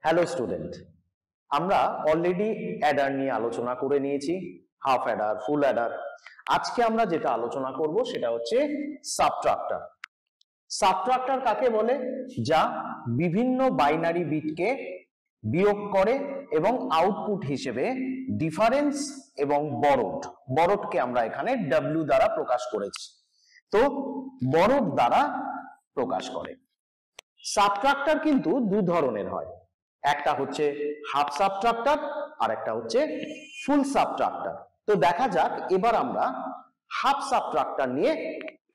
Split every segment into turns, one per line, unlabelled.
Hello student, আমরা already Eder নিয়ে আলোচনা করে নিয়েছি, হাফ অ্যাডার, ফুল অ্যাডার। আজকে আমরা যেটা আলোচনা করব সেটা হচ্ছে সাবট্রাক্টর। সাবট্রাক্টর কাকে বলে? যা বিভিন্ন বাইনারি বিটকে বিয়োগ করে এবং আউটপুট হিসেবে ডিফারেন্স এবং বরোডকে আমরা এখানে ডব্লিউ দ্বারা প্রকাশ করেছি। তো বরোড দ্বারা প্রকাশ করে। সাবট্রাক্টর কিন্তু দু ধরনের হয়, একটা হচ্ছে হাফ সাবট্রাক্টর আর একটা হচ্ছে ফুল সাবট্রাক্টর। তো দেখা যাক এবার আমরা হাফ সাবট্রাক্টর নিয়ে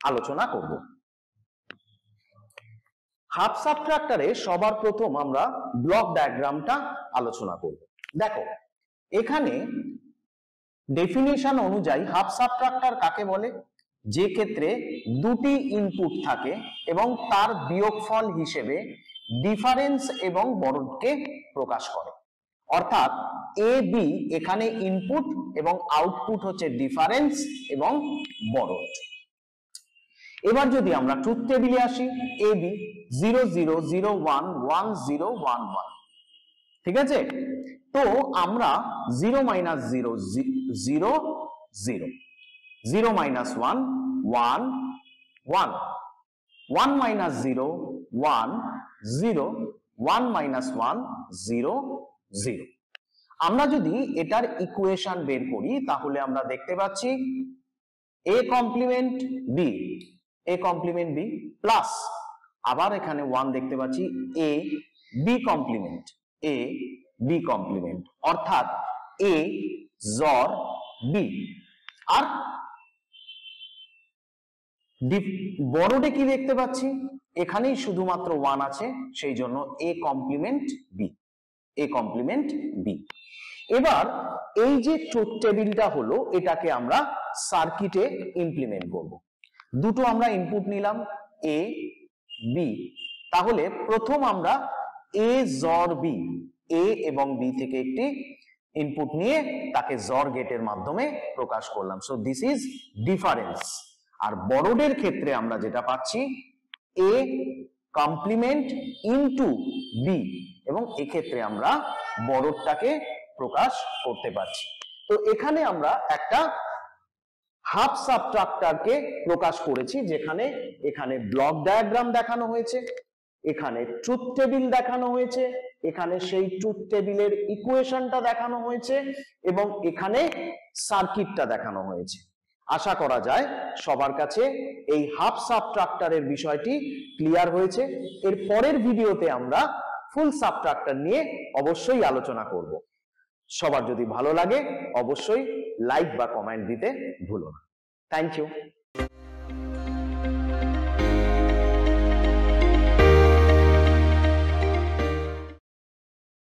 আলোচনা করব। হাফ সাবট্রাক্টরে সবার প্রথম আমরা ব্লক ডায়াগ্রামটা আলোচনা করব। দেখো এখানে ডেফিনিশন অনুযায়ী হাফ সাবট্রাক্টর কাকে বলে? যে ক্ষেত্রে দুটি ইনপুট থাকে এবং তার বিয়োগফল হিসেবে ডিফারেন্স এবং বরোডকে প্রকাশ করে। অর্থাৎ এ বি এখানে ইনপুট এবং আউটপুট হচ্ছে ডিফারেন্স এবং বরোড। এবার যদি আমরা ট্রুথ টেবিলে আসি, এ বি 0 0 0 1 1 0 1 1, ঠিক আছে? তো আমরা 0 0 0 0 0 0 1 1 1 1 0 1 0 1 1 0 0। আমরা যদি এটার ইকুয়েশন বের করি তাহলে আমরা দেখতে পাচ্ছি a কমপ্লিমেন্ট b প্লাস আবার এখানে 1 দেখতে পাচ্ছি a b কমপ্লিমেন্ট অর্থাৎ a জর b। আর বড়ডে কি দেখতে পাচ্ছি? এখানেই শুধুমাত্র 1 আছে, সেই জন্য a কমপ্লিমেন্ট b। এবার এই যে ট্রুথ টেবিলটা হলো, এটাকে আমরা সার্কিটে ইমপ্লিমেন্ট করব। দুটো আমরা ইনপুট নিলাম a b, তাহলে প্রথম আমরা a জর b, a এবং b থেকে একটি ইনপুট নিয়ে তাকে জর গেটের মাধ্যমে প্রকাশ করলাম। So this is difference. আর বরোডের ক্ষেত্রে আমরা যেটা পাচ্ছি a কমপ্লিমেন্ট ইনটু b, এবং এক্ষেত্রে আমরা বরোডটাকে প্রকাশ করতে পারছি। তো এখানে আমরা একটা হাফ সাবট্রাক্টরকে প্রকাশ করেছি, যেখানে এখানে ব্লক ডায়াগ্রাম দেখানো হয়েছে, এখানে ট্রুথ টেবিল দেখানো হয়েছে, এখানে সেই ট্রুথ টেবিলের ইকুয়েশনটা দেখানো হয়েছে এবং এখানে সার্কিটটা দেখানো হয়েছে। আশা করা যায় সবার কাছে এই হাফ সাবট্রাক্টরের বিষয়টি ক্লিয়ার হয়েছে। এর পরের ভিডিওতে আমরা ফুল সাবট্রাক্টর নিয়ে অবশ্যই আলোচনা করব। সবার যদি ভালো লাগে অবশ্যই লাইক বা কমেন্ট দিতে ভুলো না। Thank you.